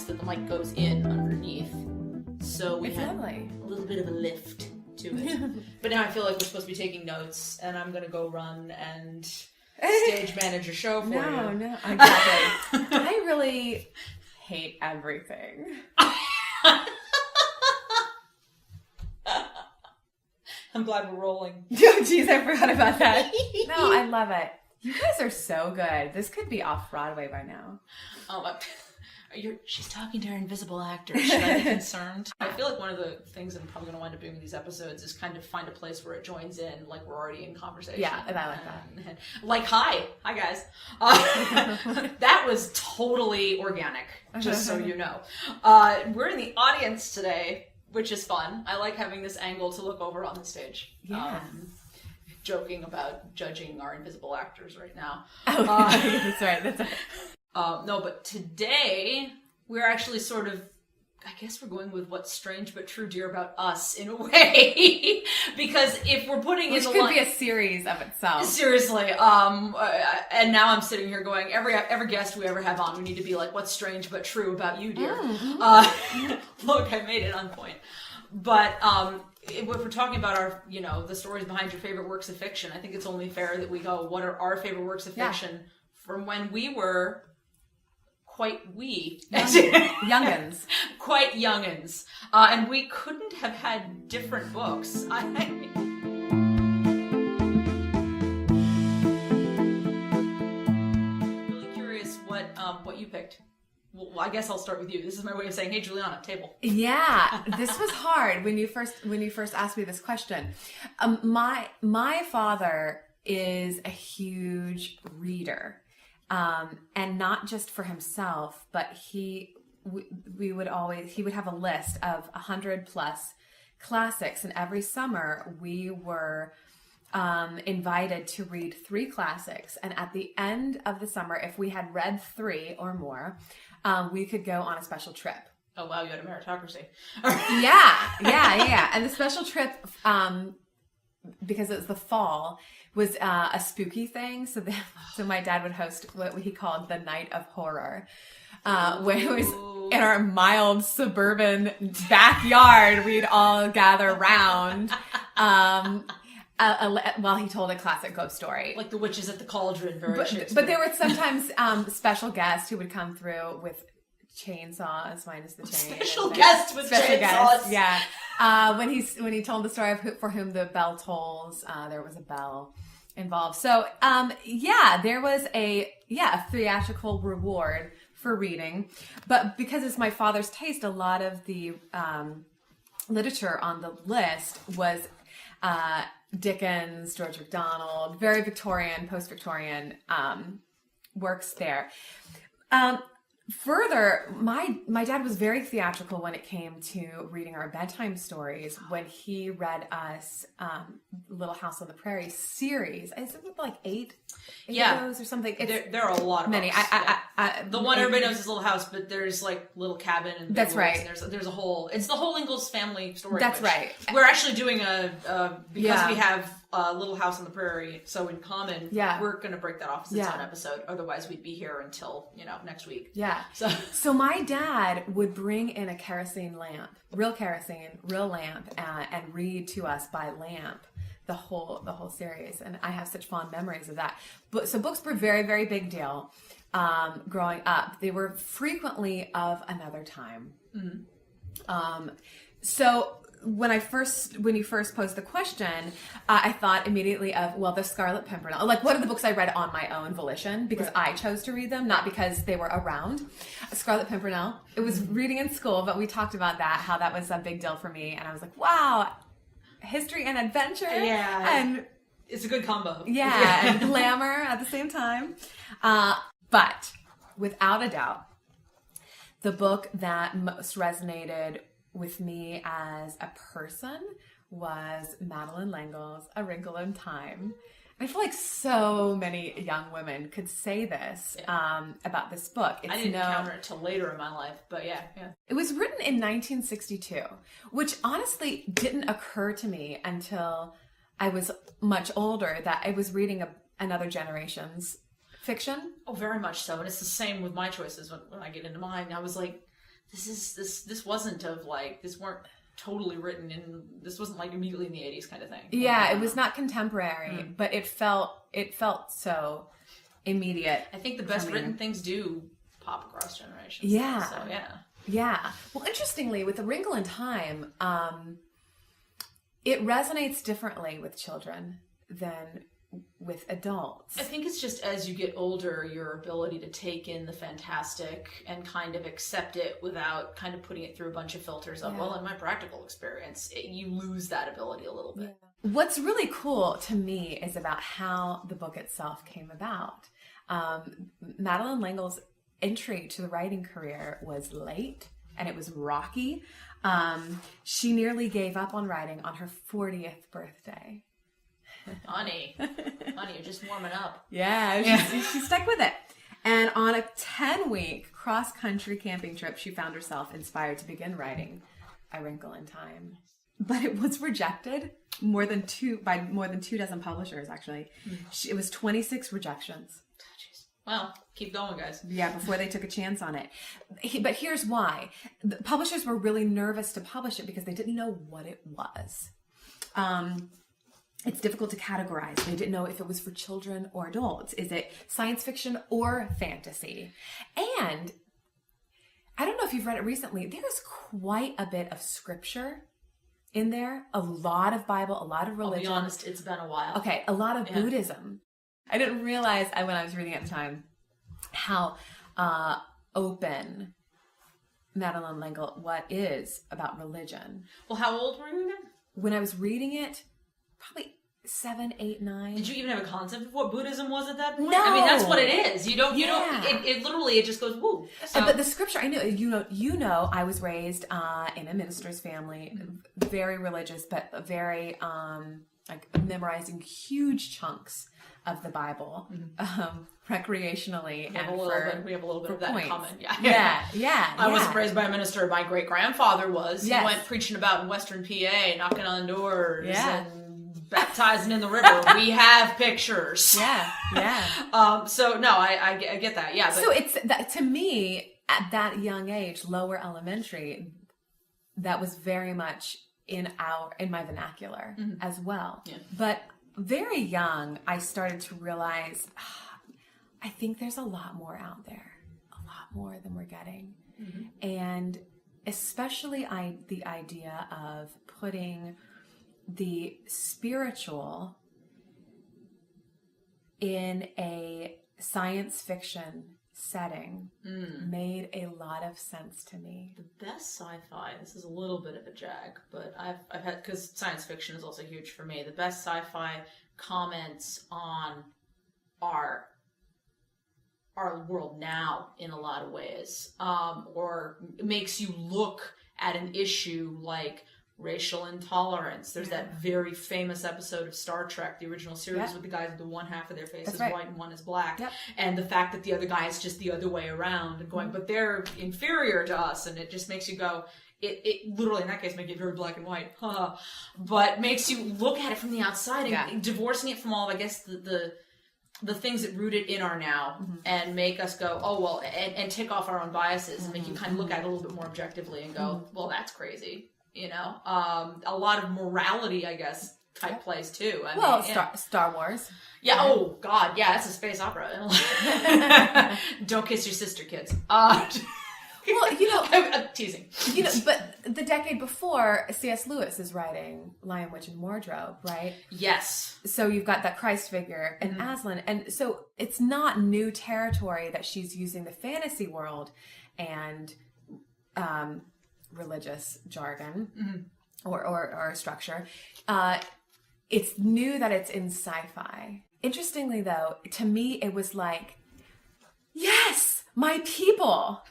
That the mic goes in underneath, so we have a little bit of a lift to it. But now I feel like we're supposed to be taking notes, and I'm gonna go run and stage manage a show for you. No, exactly. I really hate everything. I'm glad we're rolling. Oh, jeez, I forgot about that. No, I love it. You guys are so good. This could be off Broadway by now. She's talking to her invisible actor. Should I be concerned? I feel like one of the things that I'm probably going to wind up doing with these episodes is kind of find a place where it joins in, like we're already in conversation. Yeah, and I like that. Like, hi guys. That was totally organic, just so you know. We're in the audience today, which is fun. I like having this angle to look over on the stage. Yeah. Joking about judging our invisible actors right now. Oh, that's right. No, but today we're actually sort of, I guess we're going with what's strange but true, dear, about us in a way. Because if we're putting which in the could be a series of itself. Seriously. And now I'm sitting here going, every guest we ever have on, we need to be like, what's strange but true about you, dear. Look, I made it on point. But if we're talking about our, the stories behind your favorite works of fiction, I think it's only fair that we go, what are our favorite works of fiction from when we were youngins. Quite youngins. And we couldn't have had different books. Really curious what you picked. Well, I guess I'll start with you. This is my way of saying, hey, Juliana, table. Yeah, this was hard when you first asked me this question. My father is a huge reader. And not just for himself, but he would have a list of 100 plus classics. And every summer we were invited to read 3 classics. And at the end of the summer, if we had read 3 or more, we could go on a special trip. Oh, wow. You had a meritocracy. Yeah. And the special trip, because it was the fall, was a spooky thing. So my dad would host what he called the Night of Horror, where it was in our mild suburban backyard. We'd all gather around while he told a classic ghost story. Like the witches at the cauldron. But there were sometimes special guests who would come through with chainsaws minus the chain. Special guests with chainsaws. Yeah. When he told the story of For Whom the Bell Tolls, there was a bell involved. So, there was a theatrical reward for reading. But because it's my father's taste, a lot of the literature on the list was Dickens, George MacDonald, very Victorian, post-Victorian works there. Further, my dad was very theatrical when it came to reading our bedtime stories. When he read us Little House on the Prairie series, is it like eight of those or something? There are a lot of many. The one everybody knows is Little House, but there's like Little Cabin and that's right. And there's a whole. It's the whole Ingalls family story. That's right. We're actually doing because we have Little House on the Prairie, so in common, we're going to break that off as its own episode. Otherwise, we'd be here until next week. Yeah. So my dad would bring in a kerosene lamp, real lamp, and read to us by lamp the whole series, and I have such fond memories of that. But so books were a very, very big deal growing up. They were frequently of another time. Mm-hmm. So when you first posed the question, I thought immediately of, the Scarlet Pimpernel. Like, what are the books I read on my own volition because I chose to read them, not because they were around. Scarlet Pimpernel. It was reading in school, but we talked about that, how that was a big deal for me. And I was like, wow, history and adventure. Yeah. And it's a good combo. Yeah, and glamour at the same time. But without a doubt, the book that most resonated with me as a person was Madeleine L'Engle's A Wrinkle in Time. I feel like so many young women could say this about this book. I didn't encounter it till later in my life, but yeah. It was written in 1962, which honestly didn't occur to me until I was much older, that I was reading another generation's fiction. Oh, very much so. And it's the same with my choices when I get into mine. I was like, this wasn't of like, this weren't totally written in, this wasn't like immediately in the 80s kind of thing. Yeah, it was not contemporary, but it felt so immediate. I think the best written things do pop across generations. Yeah. So yeah. Yeah. Well, interestingly, with A Wrinkle in Time, it resonates differently with children than with adults. I think it's just as you get older, your ability to take in the fantastic and kind of accept it without kind of putting it through a bunch of filters of, well, in my practical experience, you lose that ability a little bit. Yeah. What's really cool to me is about how the book itself came about. Madeleine L'Engle's entry to the writing career was late and it was rocky. She nearly gave up on writing on her 40th birthday. Honey, you're just warming up. Yeah, she stuck with it. And on a 10-week cross-country camping trip, she found herself inspired to begin writing A Wrinkle in Time. But it was rejected by more than 24 publishers, actually. It was 26 rejections. Well, keep going, guys. Yeah, before they took a chance on it. But here's why. The publishers were really nervous to publish it because they didn't know what it was. It's difficult to categorize. They didn't know if it was for children or adults. Is it science fiction or fantasy? And I don't know if you've read it recently. There's quite a bit of scripture in there. A lot of Bible, a lot of religion. I'll be honest, it's been a while. Okay, a lot of Buddhism. I didn't realize when I was reading at the time how open Madeleine L'Engle is about religion. Well, how old were you again? When I was reading it, probably 7, 8, 9. Did you even have a concept of what Buddhism was at that point? No. I mean, that's what it is. You don't, it literally, it just goes, woo. So. But the scripture, I know, I was raised in a minister's family, very religious, but very, like memorizing huge chunks of the Bible, recreationally. We have a little bit of that in common. Yeah. I wasn't raised by a minister. My great grandfather was. Yes. He went preaching about in Western PA, knocking on doors and baptizing in the river. We have pictures. Yeah. So no, I get that. Yeah. But, so it's that, to me, at that young age, lower elementary, that was very much in my vernacular as well. Yeah. But very young, I started to realize, I think there's a lot more out there, a lot more than we're getting. And especially the idea of putting the spiritual in a science fiction setting made a lot of sense to me. The best sci-fi, this is a little bit of a jag, but I've had, because science fiction is also huge for me, the best sci-fi comments on our world now in a lot of ways, or makes you look at an issue like racial intolerance. There's that very famous episode of Star Trek, the original series, with the guys with the one half of their face is white and one is black. And the fact that the other guy is just the other way around and going, but they're inferior to us. And it just makes you go, it literally, in that case, make it very black and white. But makes you look at it from the outside and divorcing it from all of, I guess, the things that root it in our now and make us go, oh, well, and tick off our own biases and make you kind of look at it a little bit more objectively and go, well, that's crazy. You know, a lot of morality, I guess, type plays too. Star Wars. Yeah. Oh God. Yeah. It's a space opera. Don't kiss your sister, kids. Well, I'm teasing. But the decade before, C.S. Lewis is writing Lion, Witch, and Wardrobe, right? Yes. So you've got that Christ figure and Aslan, and so it's not new territory that she's using the fantasy world and religious jargon or structure. It's new that it's in sci-fi. Interestingly, though, to me, it was like, yes, my people,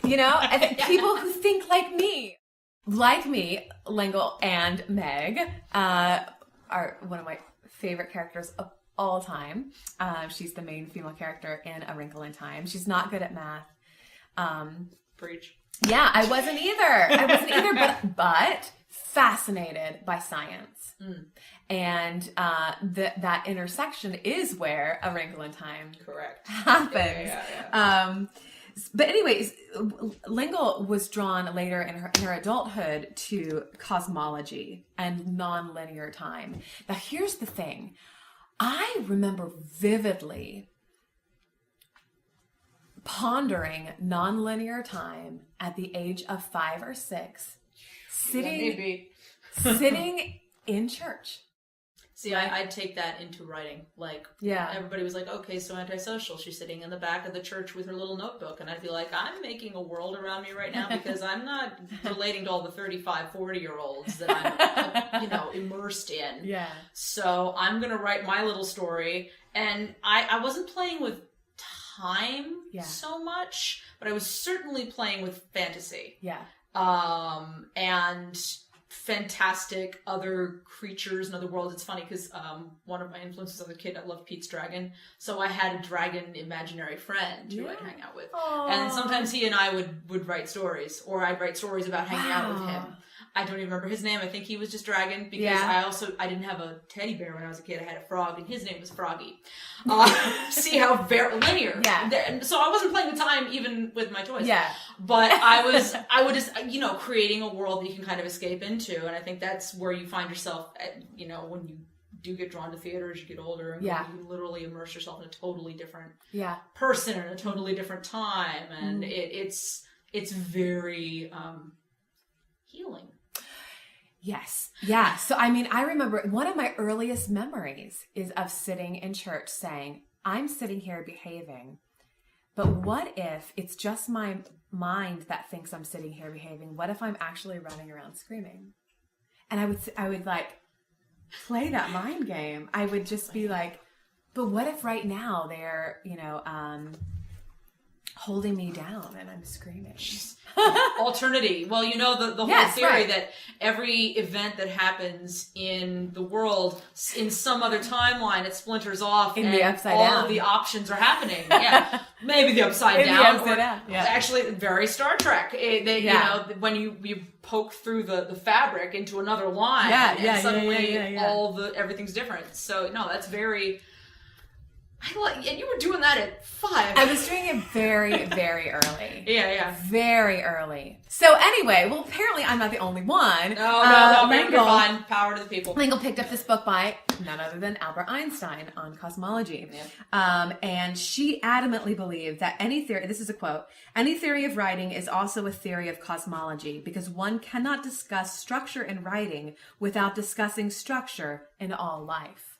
people who think like me. Like me, L'Engle and Meg are one of my favorite characters of all time. She's the main female character in A Wrinkle in Time. She's not good at math. Preach. Yeah, I wasn't either, but fascinated by science. And that intersection is where A Wrinkle in Time happens. But anyways, Lingle was drawn later in her adulthood to cosmology and nonlinear time. Now, here's the thing. I remember vividly pondering nonlinear time at the age of 5 or 6, sitting in church. See, I'd take that into writing. Like, everybody was like, okay, so antisocial. She's sitting in the back of the church with her little notebook. And I'd be like, I'm making a world around me right now because I'm not relating to all the 35, 40-year-olds that I'm, immersed in. Yeah. So I'm going to write my little story. And I wasn't playing with time so much, but I was certainly playing with fantasy. Yeah. And fantastic other creatures in other worlds. It's funny because one of my influences as a kid, I loved Pete's Dragon. So I had a dragon imaginary friend who I'd hang out with. Aww. And sometimes he and I would write stories, or I'd write stories about hanging out with him. I don't even remember his name. I think he was just Dragon because I didn't have a teddy bear when I was a kid. I had a frog and his name was Froggy. See how very linear. Yeah. So I wasn't playing with time even with my toys. Yeah. But I would just, creating a world that you can kind of escape into. And I think that's where you find yourself, when you do get drawn to theater as you get older. And you literally immerse yourself in a totally different person in a totally different time. And it's very healing. Yes. Yeah. So, I remember one of my earliest memories is of sitting in church saying, I'm sitting here behaving, but what if it's just my mind that thinks I'm sitting here behaving? What if I'm actually running around screaming? And I would like play that mind game. I would just be like, but what if right now they're, holding me down and I'm screaming? Alternity. Well, the whole theory that every event that happens in the world, in some other timeline, it splinters off in and the upside all down. Of the options are happening. Yeah. Maybe the upside down. Actually, very Star Trek. When you poke through the fabric into another line and suddenly everything's different. So, no, that's very... and you were doing that at 5. I was doing it very, very early. Yeah. Very early. So anyway, well, apparently I'm not the only one. No, you're fine. Power to the people. Lingle picked up this book by none other than Albert Einstein on cosmology. Yeah. And she adamantly believed that any theory, this is a quote, any theory of writing is also a theory of cosmology because one cannot discuss structure in writing without discussing structure in all life.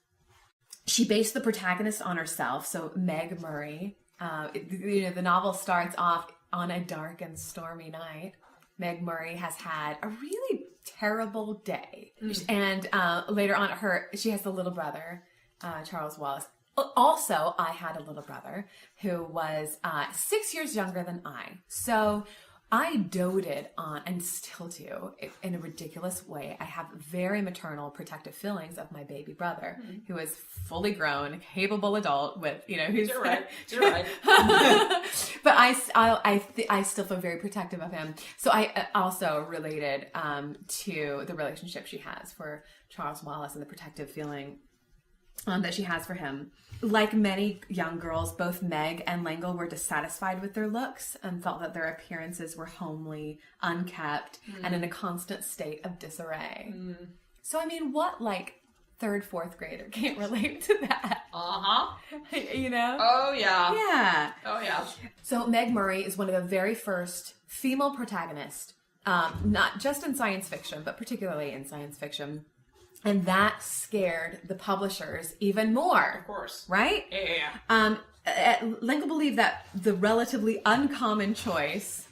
She based the protagonist on herself, so Meg Marie. The novel starts off on a dark and stormy night. Meg Marie has had a really terrible day. And later on, she has a little brother, Charles Wallace. Also, I had a little brother who was 6 years younger than I. So I doted on, and still do, in a ridiculous way. I have very maternal protective feelings of my baby brother, who is fully grown, capable adult with, who's... You're right. But I still feel very protective of him. So I also related to the relationship she has for Charles Wallace and the protective feeling that she has for him. Like many young girls, both Meg and Lingle were dissatisfied with their looks and felt that their appearances were homely, unkept, and in a constant state of disarray. So, what, third, fourth grader can't relate to that? Uh-huh. Oh, yeah. Yeah. Oh, yeah. So, Meg Marie is one of the very first female protagonists, not just in science fiction, but particularly in science fiction. And that scared the publishers even more. Of course. Right? Yeah. Lingle believed that the relatively uncommon choice,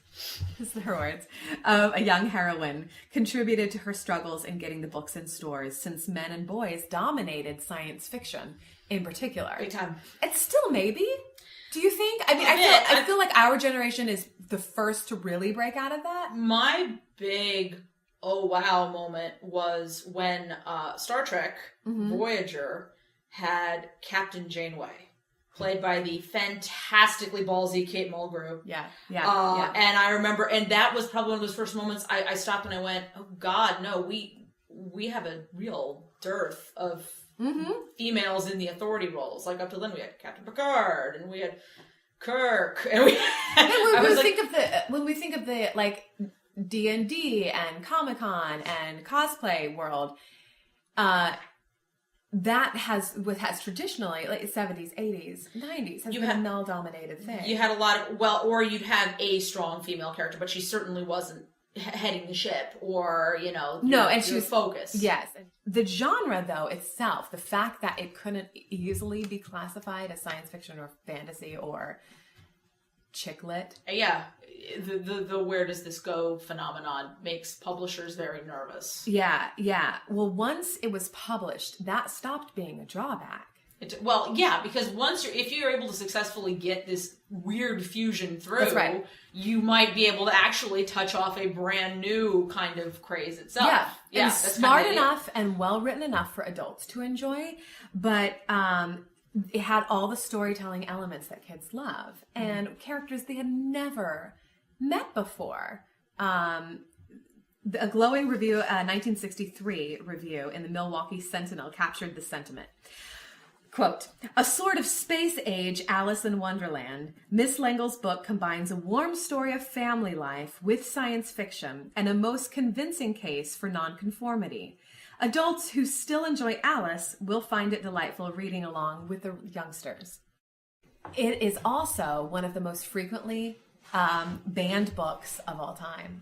these are her words, of a young heroine contributed to her struggles in getting the books in stores, since men and boys dominated science fiction in particular. Big time. It's still maybe. Do you think? I feel like our generation is the first to really break out of that. My big... oh wow moment was when Star Trek Voyager had Captain Janeway, played by the fantastically ballsy Kate Mulgrew. Yeah. And I remember, and that was probably one of those first moments I stopped and I went, oh God, no, we have a real dearth of females in the authority roles. Like up to then we had Captain Picard and we had Kirk. And when we think of the like D&D and Comic-Con and cosplay world, that has traditionally, like 70s, 80s, 90s, has been a male-dominated thing. You had a lot of, or you'd have a strong female character, but she certainly wasn't heading the ship or, she was focused. Yes. The genre, though, itself, the fact that it couldn't easily be classified as science fiction or fantasy or chick lit. Yeah. The where does this go phenomenon makes publishers very nervous. Yeah. Well, once it was published, that stopped being a drawback. Because if you're able to successfully get this weird fusion through, that's right, you might be able to actually touch off a brand new kind of craze itself. Yeah, and smart enough and well written enough for adults to enjoy, but it had all the storytelling elements that kids love and characters they had never met before. A glowing review, 1963 review in the Milwaukee Sentinel captured the sentiment. Quote, a sort of space-age Alice in Wonderland, Miss Langle's book combines a warm story of family life with science fiction and a most convincing case for nonconformity. Adults who still enjoy Alice will find it delightful reading along with the youngsters. It is also one of the most frequently banned books of all time.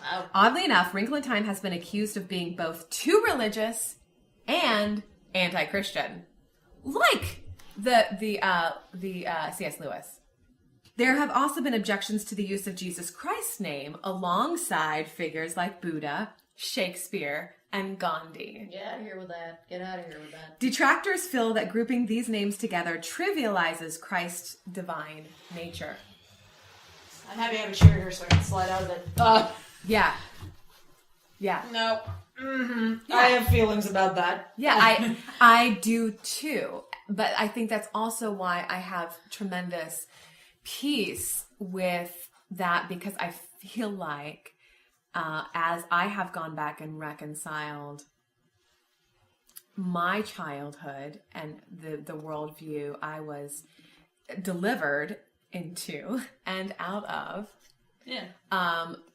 Wow. Oddly enough, Wrinkle in Time has been accused of being both too religious and anti-Christian, like the C.S. Lewis. There have also been objections to the use of Jesus Christ's name alongside figures like Buddha, Shakespeare, and Gandhi. Get out of here with that. Get out of here with that. Detractors feel that grouping these names together trivializes Christ's divine nature. I'm happy I have a chair here so I can slide out of it. Yeah. No. Mm-hmm. Yeah. I have feelings about that. Yeah, I do too. But I think that's also why I have tremendous peace with that, because I feel like as I have gone back and reconciled my childhood and the worldview I was delivered into and out of,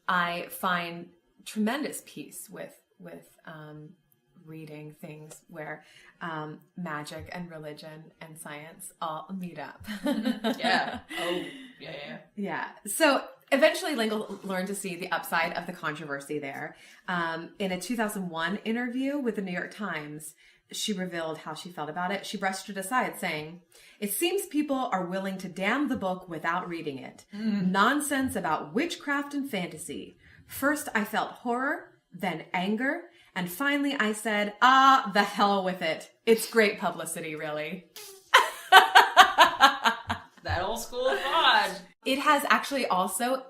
I find tremendous peace with reading things where magic and religion and science all meet up. Yeah. Oh, yeah. So eventually Lingle learned to see the upside of the controversy there. In a 2001 interview with the New York Times, she revealed how she felt about it. She brushed it aside, saying, "It seems people are willing to damn the book without reading it. Nonsense about witchcraft and fantasy. First I felt horror, then anger, and finally I said, the hell with it. It's great publicity, really." That old school thought. It has actually also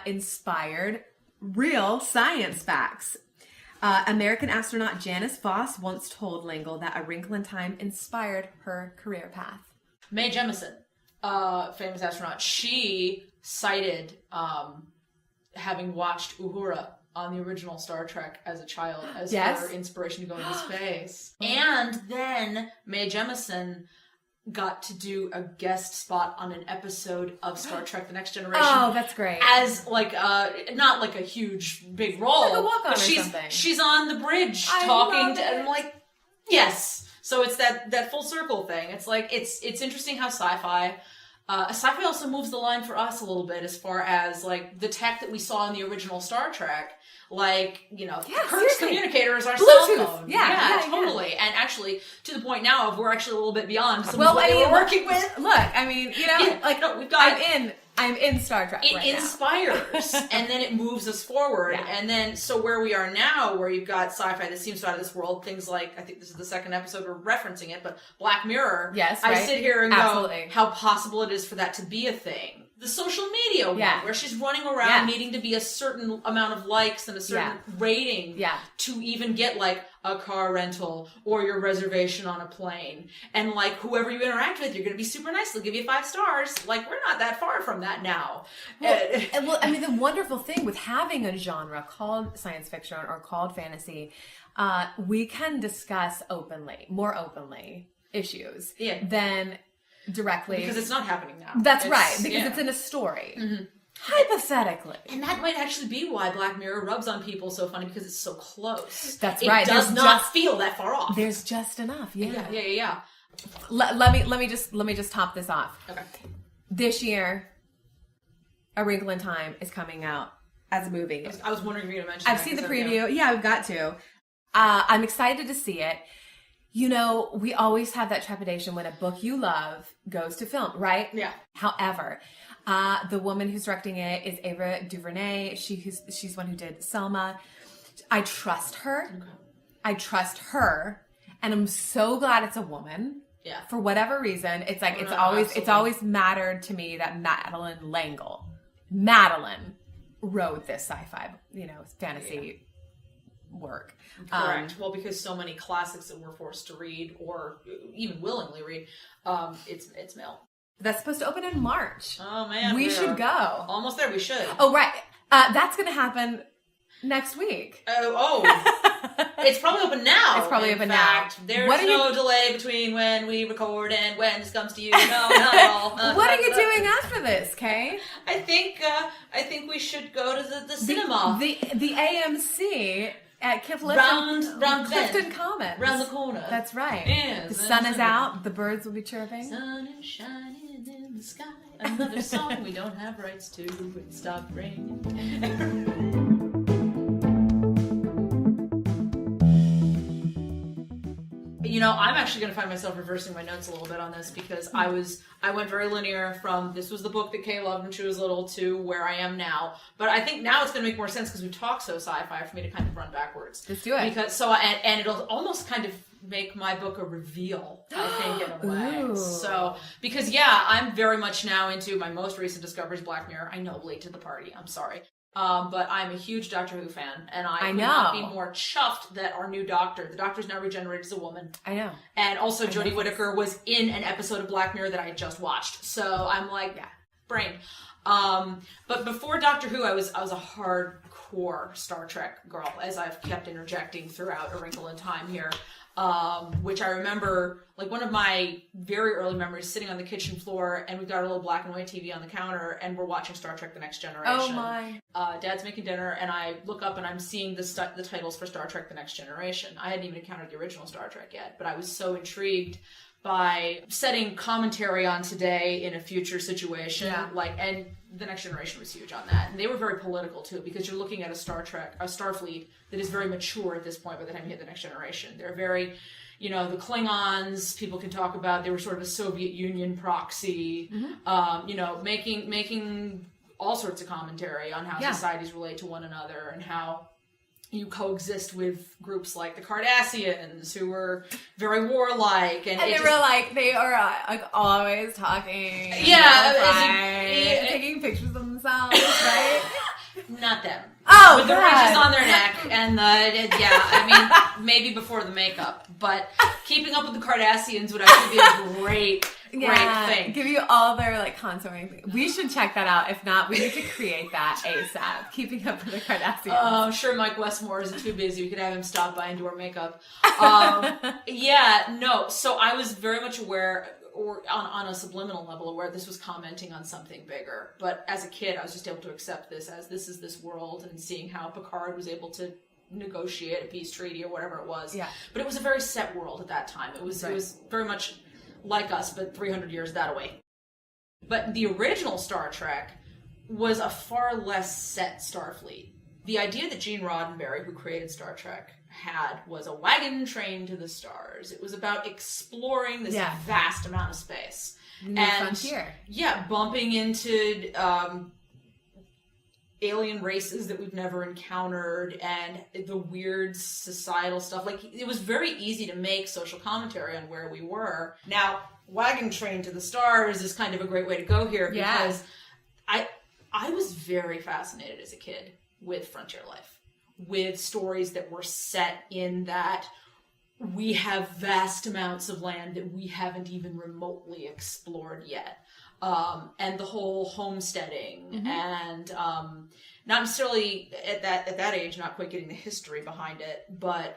inspired real science facts. American astronaut Janice Voss once told Lingle that A Wrinkle in Time inspired her career path. Mae Jemison, famous astronaut, she cited having watched Uhura on the original Star Trek as a child as her inspiration to go into space. And then Mae Jemison got to do a guest spot on an episode of Star Trek The Next Generation. Oh, that's great. As like not like a huge big role. Like a walk-on or she's, something. She's on the bridge talking to, and I'm like, yes. So it's that full circle thing. It's like it's interesting how sci-fi also moves the line for us a little bit as far as like the tech that we saw in the original Star Trek. Like, Kirk's communicator is our cell phone. Yeah, totally. Yeah. And actually, to the point now of we're actually a little bit beyond some of what they were working with. Look, I mean, we've got... I'm in Star Trek right now. It inspires, and then it moves us forward. Yeah. And then, so where we are now, where you've got sci-fi that seems so out of this world, things like, I think this is the second episode we're referencing it, but Black Mirror. Yes, I sit here and go, how possible it is for that to be a thing. the social media one, where she's running around needing to be a certain amount of likes and a certain rating to even get like a car rental or your reservation on a plane. And like whoever you interact with, you're going to be super nice. They'll give you 5 stars. Like we're not that far from that now. Well, I mean, the wonderful thing with having a genre called science fiction or called fantasy, we can discuss more openly issues than directly. Because it's not happening now. That's right. Because it's in a story. Mm-hmm. Hypothetically. And that might actually be why Black Mirror rubs on people so funny, because it's so close. That's right. It does not feel that far off. There's just enough. Yeah. Let me just top this off. Okay. This year, A Wrinkle in Time is coming out as a movie. I was wondering if you were going to mention I've seen the preview. Yeah, I've got to. I'm excited to see it. You know, we always have that trepidation when a book you love goes to film, right? Yeah. However, the woman who's directing it is Ava DuVernay. She's one who did Selma. I trust her. Okay. I trust her, and I'm so glad it's a woman. Yeah. For whatever reason, it's like it's always mattered to me that Madeline wrote this sci-fi, fantasy work. Correct. Well, because so many classics that we're forced to read or even willingly read, it's male. That's supposed to open in March. Oh man, we should go. Almost there. We should. Oh right, that's going to happen next week. Oh, it's probably open now. It's probably open now. There's no delay between when we record and when this comes to you. No, not at all. What are you doing after this, Kay? I think we should go to the cinema. The AMC. At round Clifton Commons. Round the corner. That's right. Yes, the sun is out. The birds will be chirping. Sun is shining in the sky. Another song we don't have rights to. It stopped raining. I'm actually going to find myself reversing my notes a little bit on this, because I went very linear from this was the book that Kay loved when she was little to where I am now. But I think now it's going to make more sense because we talk so sci-fi for me to kind of run backwards. Let's do it. And it'll almost kind of make my book a reveal, I think, in a way. Ooh. So, because I'm very much now into my most recent discoveries, Black Mirror. I know, late to the party. I'm sorry. But I'm a huge Doctor Who fan, and I could not be more chuffed that our new Doctor, the Doctor's now regenerated as a woman. I know. And also Jodie Whittaker was in an episode of Black Mirror that I just watched. So I'm like, brain. But before Doctor Who, I was a hardcore Star Trek girl, as I've kept interjecting throughout A Wrinkle in Time here. Which I remember, like one of my very early memories, sitting on the kitchen floor, and we've got a little black and white TV on the counter, and we're watching Star Trek: The Next Generation. Oh my! Dad's making dinner, and I look up and I'm seeing the titles for Star Trek: The Next Generation. I hadn't even encountered the original Star Trek yet, but I was so intrigued by setting commentary on today in a future situation, and The Next Generation was huge on that. And they were very political too, because you're looking at a Starfleet that is very mature at this point by the time you hit The Next Generation. They're very, the Klingons, people can talk about, they were sort of a Soviet Union proxy, making all sorts of commentary on how societies relate to one another and how you coexist with groups like the Cardassians, who were very warlike, and they are always talking, taking pictures of themselves, right? Not them. Oh, with the ridges on their neck, and maybe before the makeup, but keeping up with the Cardassians would actually be a great thing. Give you all their contouring things. We should check that out. If not, we need to create that ASAP. Keeping up with the Kardashians. I'm sure Mike Westmore isn't too busy. We could have him stop by and do our makeup. So I was very much aware, or on a subliminal level, aware this was commenting on something bigger. But as a kid, I was just able to accept this as this is this world, and seeing how Picard was able to negotiate a peace treaty or whatever it was. Yeah. But it was a very set world at that time. It was very much like us, but 300 years that away. But the original Star Trek was a far less set Starfleet. The idea that Gene Roddenberry, who created Star Trek, had was a wagon train to the stars. It was about exploring this vast amount of space. New frontier. Yeah, bumping into alien races that we've never encountered, and the weird societal stuff. It was very easy to make social commentary on where we were. Now, wagon train to the stars is kind of a great way to go here, because I was very fascinated as a kid with frontier life, with stories that were set in that we have vast amounts of land that we haven't even remotely explored yet. And the whole homesteading and not necessarily at that age, not quite getting the history behind it, but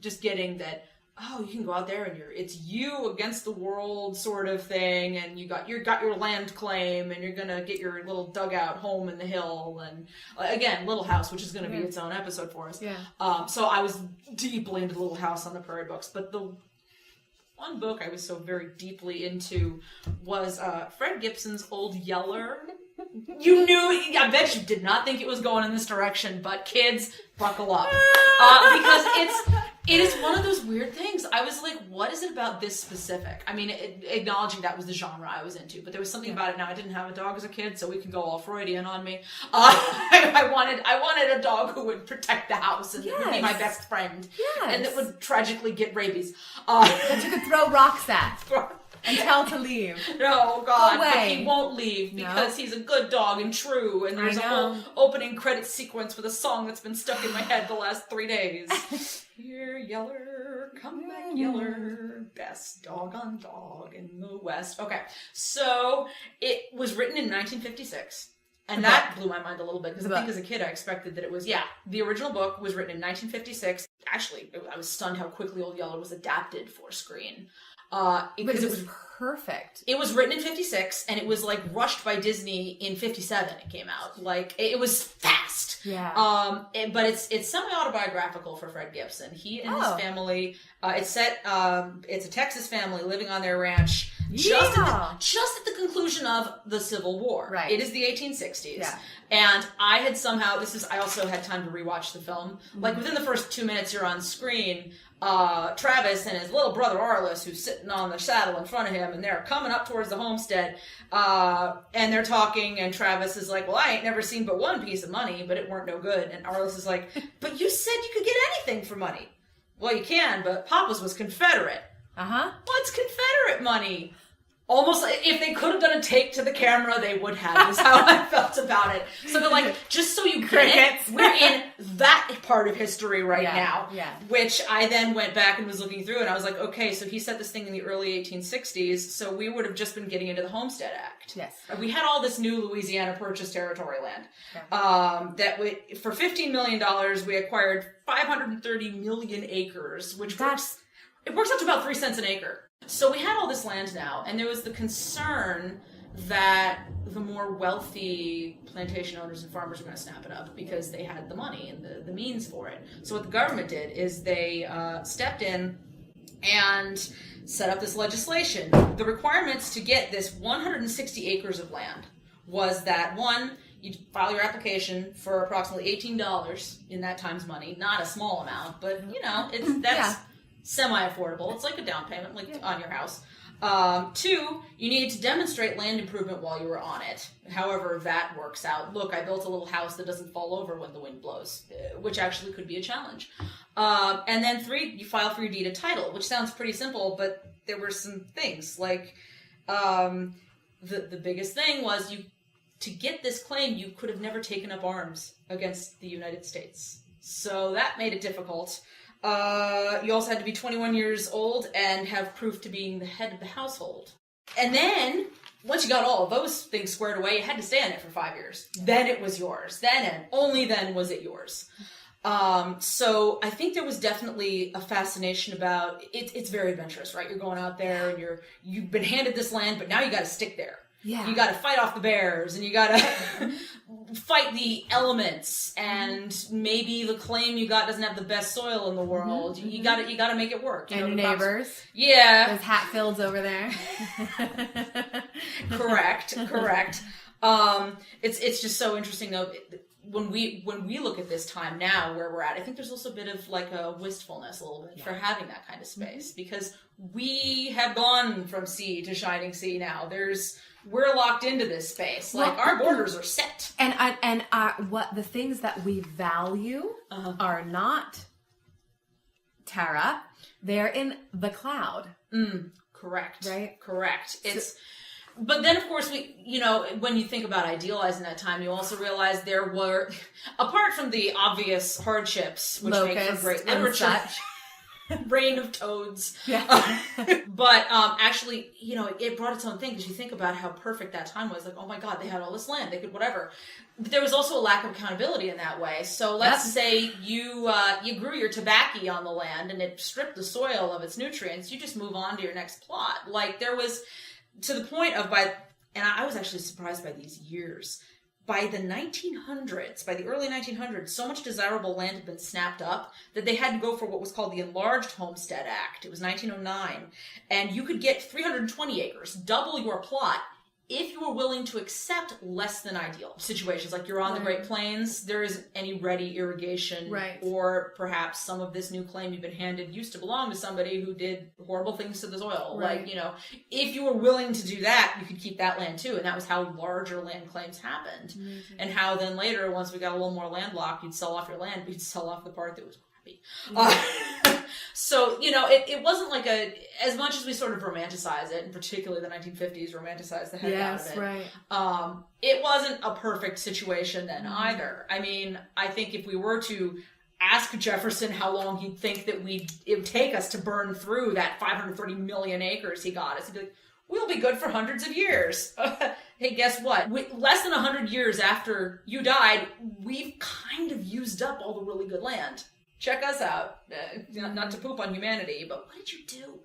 just getting that, oh, you can go out there and it's you against the world sort of thing, and you got your land claim, and you're gonna get your little dugout home in the hill, and again, Little House, which is gonna be its own episode for us. Yeah. So I was deeply into Little House on the Prairie books, but the one book I was so very deeply into was Fred Gibson's Old Yeller. You knew, I bet you did not think it was going in this direction, but kids, buckle up. Because it is one of those weird things. I was like, what is it about this specific? I mean, acknowledging that was the genre I was into, but there was something about it. Now, I didn't have a dog as a kid, so we can go all Freudian on me. I wanted a dog who would protect the house and would be my best friend. Yes. And that would tragically get rabies. That you could throw rocks at. And tell to leave. No, God, but he won't leave because he's a good dog and true. And there's a whole opening credit sequence with a song that's been stuck in my head the last 3 days. Here, Yeller, come back, Yeller, best dog on dog in the West. Okay, so it was written in 1956. And that blew my mind a little bit, because I think as a kid I expected that it was, the original book was written in 1956. Actually, I was stunned how quickly Old Yeller was adapted for screen. Because it was perfect. It was written in 56, and it was like rushed by Disney in 57. It came out like it was fast. Yeah. But it's semi-autobiographical for Fred Gibson. He and his family. It's set. It's a Texas family living on their ranch just at the conclusion of the Civil War. Right. It is the 1860s. Yeah. And I also had time to rewatch the film. Like within the first 2 minutes you're on screen, Travis and his little brother Arliss, who's sitting on the saddle in front of him, and they're coming up towards the homestead, and they're talking, and Travis is like, well, I ain't never seen but one piece of money, but it weren't no good. And Arliss is like, but you said you could get anything for money. Well, you can, but Papa's was Confederate. What's Confederate money? Almost like if they could have done a take to the camera, they would have, is how I felt about it. So they're like, just so you get it, we're in that part of history right now. Yeah. Which I then went back and was looking through, and I was like, okay, so he set this thing in the early 1860s, so we would have just been getting into the Homestead Act. Yes. We had all this new Louisiana Purchase territory land. For $15 million, we acquired 530 million acres, which works out to about 3 cents an acre. So we had all this land now, and there was the concern that the more wealthy plantation owners and farmers were going to snap it up because they had the money and the means for it. So what the government did is they stepped in and set up this legislation. The requirements to get this 160 acres of land was that, one, you'd file your application for approximately $18 in that time's money. Not a small amount, but, that's semi-affordable. It's like a down payment, on your house. 2, you needed to demonstrate land improvement while you were on it. However that works out. Look, I built a little house that doesn't fall over when the wind blows, which actually could be a challenge. And then 3, you file for your deed of title, which sounds pretty simple, but there were some things like the biggest thing was to get this claim, you could have never taken up arms against the United States. So that made it difficult. You also had to be 21 years old and have proof to being the head of the household. And then, once you got all of those things squared away, you had to stay on it for 5 years. Then it was yours. Then and only then was it yours. So I think there was definitely a fascination about it. It's very adventurous, right? You're going out there and you've been handed this land, but now you got to stick there. Yeah. You got to fight off the bears, and you got to fight the elements, and maybe the claim you got doesn't have the best soil in the world. You got to make it work. And your neighbors. Yeah. There's Hatfields over there. Correct. It's just so interesting though. When we look at this time now where we're at, I think there's also a bit of like a wistfulness a little bit for having that kind of space, because we have gone from sea to shining sea now. We're locked into this space. Like, our borders are set. And what the things that we value are not Tara. They're in the cloud. Correct. Right? Correct. But then, of course, when you think about idealizing that time, you also realize there were, apart from the obvious hardships, which make for great literature, reign of toads. Yeah. But actually, it brought its own thing, because you think about how perfect that time was. Like, oh my God, they had all this land, they could whatever. But there was also a lack of accountability in that way. So let's say you grew your tobacco on the land and it stripped the soil of its nutrients. You just move on to your next plot. Like, there was, to the point of, and I was actually surprised by these years. By the 1900s, by the early 1900s, so much desirable land had been snapped up that they had to go for what was called the Enlarged Homestead Act. It was 1909. And you could get 320 acres, double your plot, if you were willing to accept less than ideal situations. Like, you're on the Great Plains, there isn't any ready irrigation, or perhaps some of this new claim you've been handed used to belong to somebody who did horrible things to the soil. Like, if you were willing to do that, you could keep that land too. And that was how larger land claims happened. Amazing. And how then later, once we got a little more landlocked, you'd sell off your land, but you'd sell off the part that was crappy. So, it wasn't like as much as we sort of romanticize it, and particularly the 1950s romanticized the heck out of it. Right. It wasn't a perfect situation then either. I mean, I think if we were to ask Jefferson how long he'd think that it would take us to burn through that 530 million acres he got us, he'd be like, we'll be good for hundreds of years. Hey, guess what? Less than 100 years after you died, we've kind of used up all the really good land. Check us out. Not to poop on humanity, but what did you do?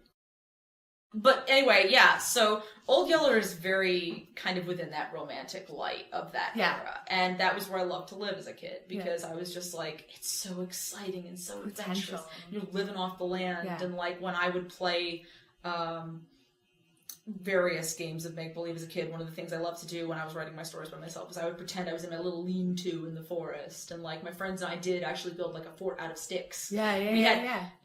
But anyway, yeah, so Old Yeller is very kind of within that romantic light of that era. And that was where I loved to live as a kid, because I was just like, it's so exciting and so adventurous. You're living off the land. And like, when I would play various games of make-believe as a kid, one of the things I loved to do when I was writing my stories by myself was I would pretend I was in my little lean-to in the forest, and like, my friends and I did actually build like a fort out of sticks. In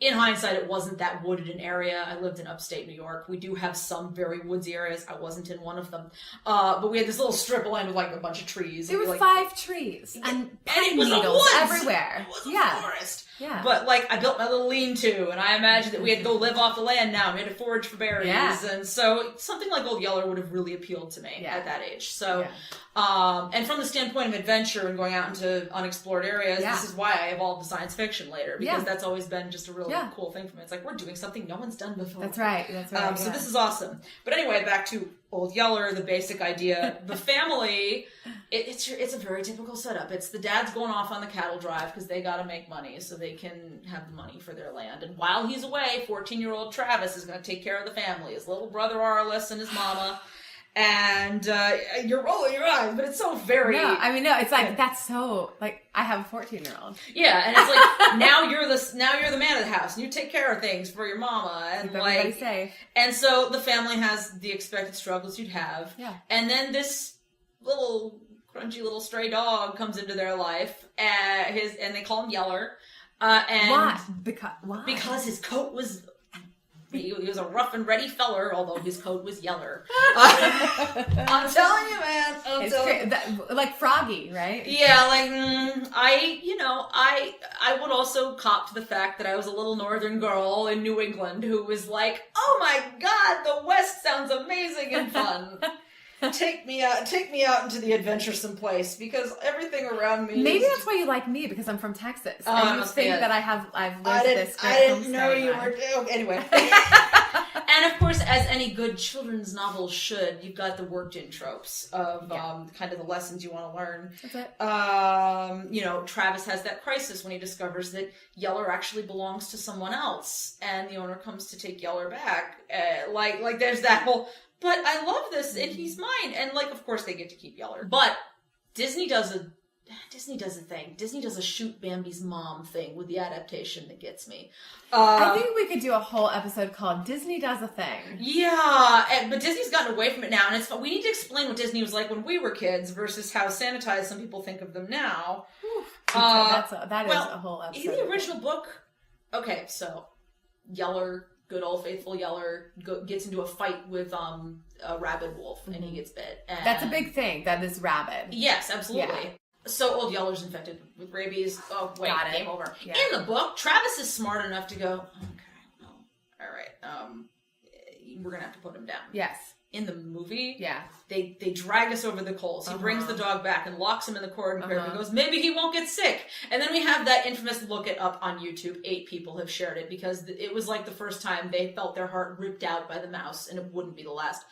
hindsight, it wasn't that wooded an area. I lived in upstate New York. We do have some very woodsy areas. I wasn't in one of them. But we had this little strip of land with like a bunch of trees. There were 5 trees and pine needles everywhere. It was a forest. Yeah. But like, I built my little lean-to, and I imagined that we had to go live off the land now. We had to forage for berries. And so something like Old Yeller would have really appealed to me at that age. So, and from the standpoint of adventure and going out into unexplored areas, this is why I evolved to science fiction later, because that's always been just a really cool thing for me. It's like, we're doing something no one's done before. That's right. So this is awesome. But anyway, back to Old Yeller, the basic idea. The family, it's a very typical setup. It's the dad's going off on the cattle drive because they got to make money so they can have the money for their land. And while he's away, 14-year-old Travis is going to take care of the family. His little brother Arliss and his mama. And you're rolling your eyes, but it's so very... No, I mean, no, it's like, that's so... Like, I have a 14-year-old. Yeah, and it's like, now you're the man of the house, and you take care of things for your mama. And keep everybody safe. And so the family has the expected struggles you'd have. Yeah. And then this little crunchy little stray dog comes into their life, and they call him Yeller. And why? Why? Because his coat was... He was a rough and ready feller, although his coat was yeller. I'm telling you, man. Like Froggy, right? Yeah, like, I would also cop to the fact that I was a little northern girl in New England who was like, oh my God, the West sounds amazing and fun. Take me out into the adventuresome place, because everying around me. Maybe that's why you like me, because I'm from Texas. And you think that I've lived this great I didn't know you were. Anyway. And of course, as any good children's novel should, you've got the worked-in tropes of kind of the lessons you want to learn. That's it. Travis has that crisis when he discovers that Yeller actually belongs to someone else, and the owner comes to take Yeller back. Like there's that whole. But I love this, and he's mine. And, like, of course they get to keep Yeller. But Disney does a thing. Disney does a shoot Bambi's mom thing with the adaptation that gets me. I think we could do a whole episode called Disney Does a Thing. Yeah, but Disney's gotten away from it now, and we need to explain what Disney was like when we were kids versus how sanitized some people think of them now. That is a whole episode. In the original book, okay, so Yeller... Good old faithful Yeller gets into a fight with a rabid wolf, and he gets bit. And that's a big thing. That is rabid. Yes, absolutely. Yeah. So Old Yeller's infected with rabies. Oh, wait, game over. Yeah. In the book, Travis is smart enough to go, okay, well, all right, we're going to have to put him down. Yes. in the movie, Yeah. they drag us over the coals. He brings the dog back and locks him in the corn crib and goes, maybe he won't get sick. And then we have that infamous look it up on YouTube. 8 people have shared it because it was like the first time they felt their heart ripped out by the mouse, and it wouldn't be the last.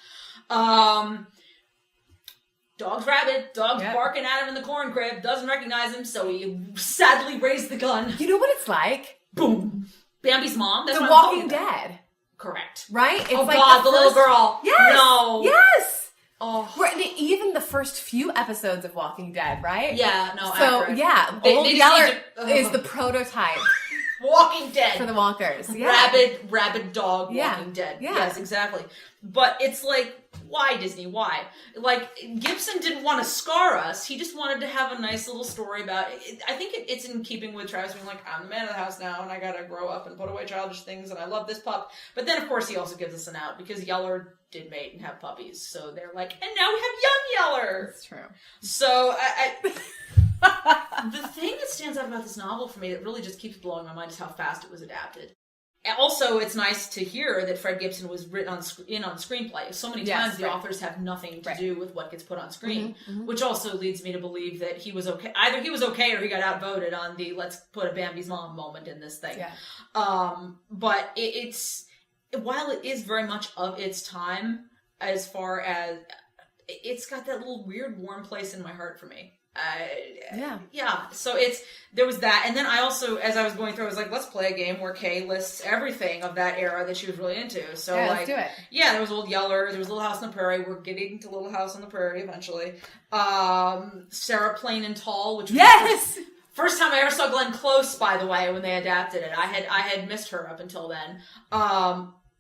Dog's rabid, dog's barking at him in the corn crib, doesn't recognize him, so he sadly raised the gun. You know what it's like? Boom. Bambi's mom. That's The what Walking Dead. Correct. Right? It's oh like God, the little girl. Yes. No. Yes. Oh. Even the first few episodes of Walking Dead, right? Yeah, no, So, accurate. yeah, They Old just Yeller need to- is the prototype Walking Dead. for the walkers. Yeah. Rabid dog Walking Dead. Yeah. Yes, exactly. But it's like, why, Disney? Why? Like, Gibson didn't want to scar us. He just wanted to have a nice little story about it. I think it's in keeping with Travis being like, I'm the man of the house now, and I gotta grow up and put away childish things, and I love this pup. But then, of course, he also gives us an out, because Yeller did mate and have puppies. So they're like, and now we have young Yeller! That's true. So, the thing that stands out about this novel for me that really just keeps blowing my mind is how fast it was adapted. Also, it's nice to hear that Fred Gibson was written on screenplay. So many times the authors have nothing to do with what gets put on screen, which also leads me to believe that he was okay. Either he was okay or he got outvoted on the let's put a Bambi's mom moment in this thing. Yeah. But it's while it is very much of its time, as far as it's got that little weird warm place in my heart for me. Yeah. So there was that, and then I also, as I was going through, I was like, let's play a game where Kay lists everything of that era that she was really into. So let's do it. Yeah, there was Old Yeller, there was Little House on the Prairie. We're getting to Little House on the Prairie eventually. Sarah Plain and Tall, which was first time I ever saw Glenn Close, by the way, when they adapted it. I had missed her up until then.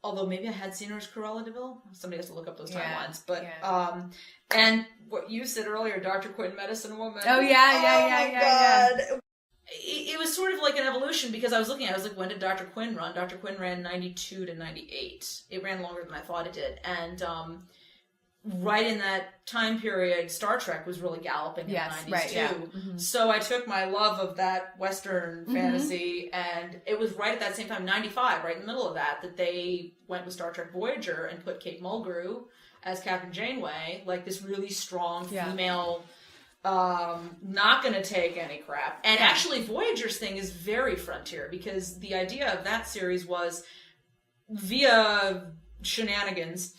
Although maybe I had seen her as Cruella de Vil. Somebody has to look up those timelines. But and what you said earlier, Dr. Quinn, Medicine Woman. Oh yeah. It was sort of like an evolution, because I was looking at it, I was like, when did Dr. Quinn run? Dr. Quinn ran 92 to 98. It ran longer than I thought it did. And right in that time period, Star Trek was really galloping in the 90s too. So I took my love of that Western fantasy, and it was right at that same time, 95, right in the middle of that they went with Star Trek Voyager and put Kate Mulgrew as Captain Janeway, like this really strong female, not gonna take any crap. And actually Voyager's thing is very frontier, because the idea of that series was via shenanigans,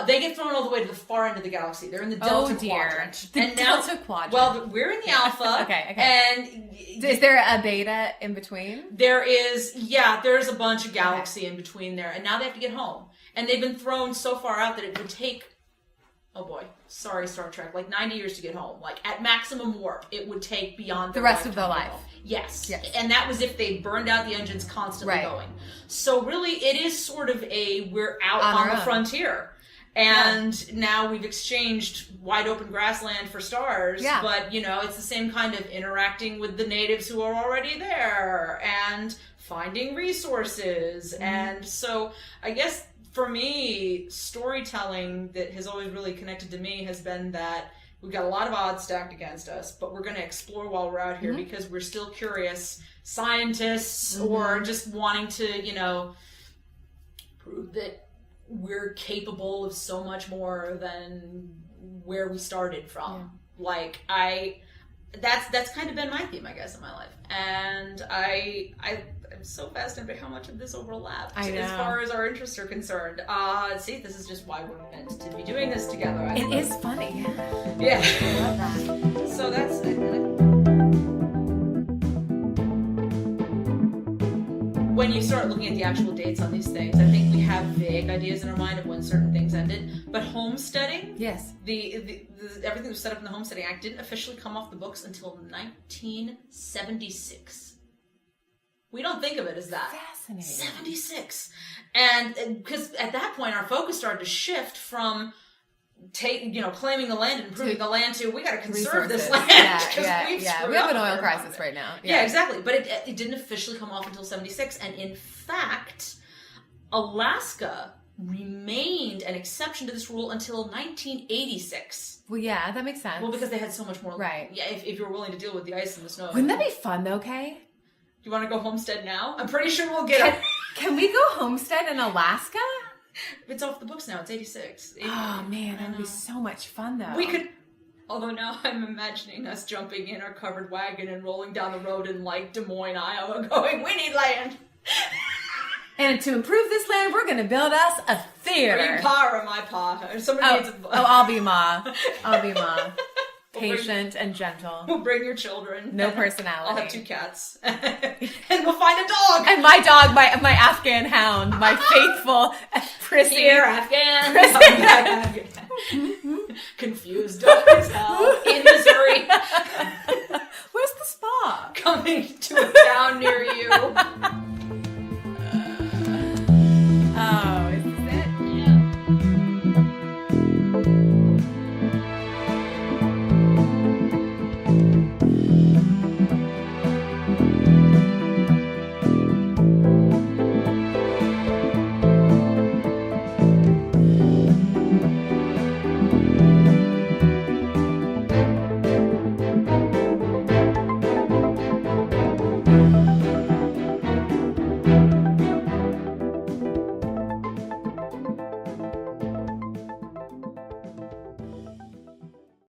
they get thrown all the way to the far end of the galaxy. They're in the Delta Quadrant. Delta Quadrant. Well, we're in the Alpha. Okay. And is there a beta in between? There is, there's a bunch of galaxy in between there. And now they have to get home. And they've been thrown so far out that it would take, oh boy, sorry Star Trek, like 90 years to get home. Like at maximum warp, it would take beyond the rest of their life. Yes. And that was if they burned out the engines constantly going. So really, it is sort of we're out on the frontier. And now we've exchanged wide open grassland for stars. Yeah. But, it's the same kind of interacting with the natives who are already there and finding resources. And so I guess for me, storytelling that has always really connected to me has been that we've got a lot of odds stacked against us, but we're going to explore while we're out here because we're still curious scientists or just wanting to, prove that we're capable of so much more than where we started from. Like that's kind of been my theme, I guess, in my life. And I'm so fascinated by how much of this overlaps as far as our interests are concerned. See, this is just why we're meant to be doing this together. It is funny. Yeah. I love that. So that's when you start looking at the actual dates on these things, I think we have vague ideas in our mind of when certain things ended. But homesteading, the everything that was set up in the Homesteading Act didn't officially come off the books until 1976. We don't think of it as that. Fascinating. 76. And because at that point our focus started to shift from claiming the land and improving the land to, we got to conserve this land. We have an oil crisis right now. Yeah, exactly. But it didn't officially come off until 76. And in fact, Alaska remained an exception to this rule until 1986. Well, yeah, that makes sense. Well, because they had so much more. Right. Yeah, if you're willing to deal with the ice and the snow. Wouldn't that be fun, though, Kay? You want to go homestead now? I'm pretty sure we'll get Can we go homestead in Alaska? It's off the books now. It's 86. Oh man, that would be so much fun though. We could. Although now I'm imagining us jumping in our covered wagon and rolling down the road in like Des Moines, Iowa, going, "We need land." And to improve this land, we're going to build us a theater. Are you Pa or my Pa? Somebody needs a... I'll be Ma. I'll be Ma. Patient and gentle. We'll bring your children. No personality. I'll have 2 cats. And we'll find a dog. And my dog, my Afghan hound, my faithful, prissy. Here, Afghan. Confused dog as hell.